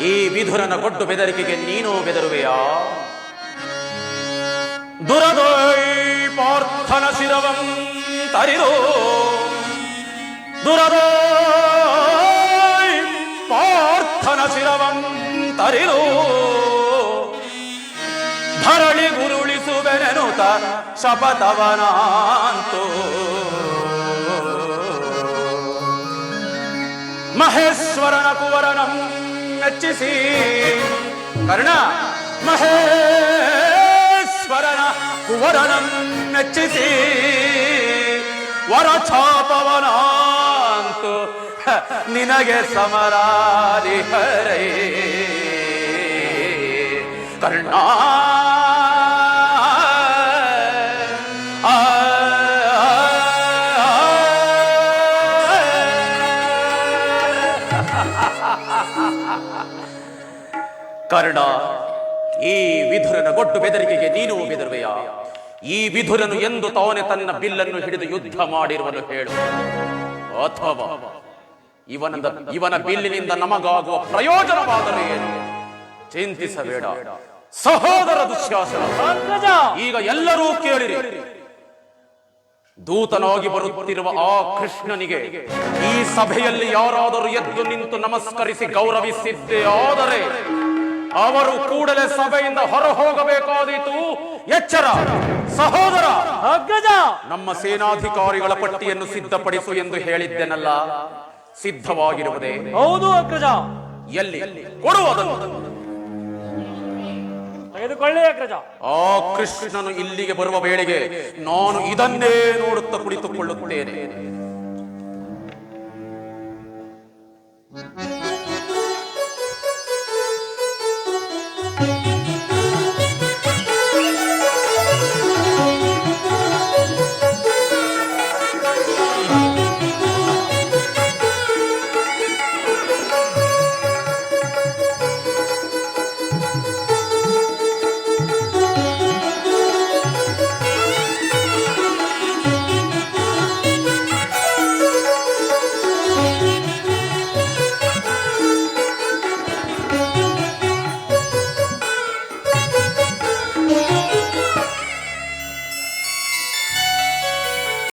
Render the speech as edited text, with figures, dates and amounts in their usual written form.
ಈ ವಿಧುರನ ಗೊಡ್ಡು ಬೆದರಿಕೆಗೆ ನೀನು ಬೆದರುವೆಯಾ? ದುರದೋಯ್ ಪಾರ್ಥನ ಶಿರವಂ ತರಿರೋ, ದುರದೋಯ್ ಪಾರ್ಥನ ಶಿರವಂ ತರಿರೋ, ಧರಣಿ ಗುರುಳಿಸುವೆನೆನುತ ಶಪಥವನಾಂತು. ಮಹೇಶ್ವರನ ಕುವರನಂ ಮೆಚ್ಚಿಸಿ ಕರ್ಣ, ಮಹೇಶ್ವರನ ಕುವರನಂ ಮೆಚ್ಚಿಸಿ ವರಛಾಪವನಾಂತು ನಿನಗೆ ಸಮರಾದಿ ಹರೇ ಕರ್ಣ. ಕರ್ಣ, ಈ ವಿಧುರನ ಗೊಡ್ಡು ಬೆದರಿಕೆಗೆ ನೀನು ಬೆದರುವೆಯಾ? ಈ ವಿಧುರನು ಎಂದು ತಾನೇ ತನ್ನ ಬಿಲ್ಲನ್ನು ಹಿಡಿದು ಯುದ್ಧ ಮಾಡಿರುವನು ಹೇಳು, ಅಥವಾ ಇವನ ಬಿಲ್ಲಿನಿಂದ ನಮಗಾಗುವ ಪ್ರಯೋಜನವಾದರೆ ಏನು? ಚಿಂತಿಸಬೇಡ ಸಹೋದರ ದುಶ್ಯಾಸನ. ಈಗ ಎಲ್ಲರೂ ಕೇಳಿರಿ. ದೂತನಾಗಿ ಬರುತ್ತಿರುವ ಆ ಕೃಷ್ಣನಿಗೆ ಈ ಸಭೆಯಲ್ಲಿ ಯಾರಾದರೂ ಎದ್ದು ನಿಂತು ನಮಸ್ಕರಿಸಿ ಗೌರವಿಸಿದ್ದೇ ಆದರೆ ಅವರು ಕೂಡಲೇ ಸಭೆಯಿಂದ ಹೊರ ಹೋಗಬೇಕಾದೀತು. ಎಚ್ಚರ ಸಹೋದರ. ಅಗ್ರಜ, ನಮ್ಮ ಸೇನಾಧಿಕಾರಿಗಳ ಪಟ್ಟಿಯನ್ನು ಸಿದ್ಧಪಡಿಸು ಎಂದು ಹೇಳಿದ್ದೆನಲ್ಲ, ಸಿದ್ಧವಾಗಿರುವುದೇ? ಹೌದು ಅಗ್ರಜ. ಎಲ್ಲಿ ಕೊಡುವುದನ್ನು ತೆಗೆದುಕೊಳ್ಳಿ ಅಗ್ರಜ. ಆ ಕೃಷ್ಣನು ಇಲ್ಲಿಗೆ ಬರುವ ವೇಳೆಗೆ ನಾನು ಇದನ್ನೇ ನೋಡುತ್ತಾ ಕುಳಿತುಕೊಳ್ಳುತ್ತೇನೆ.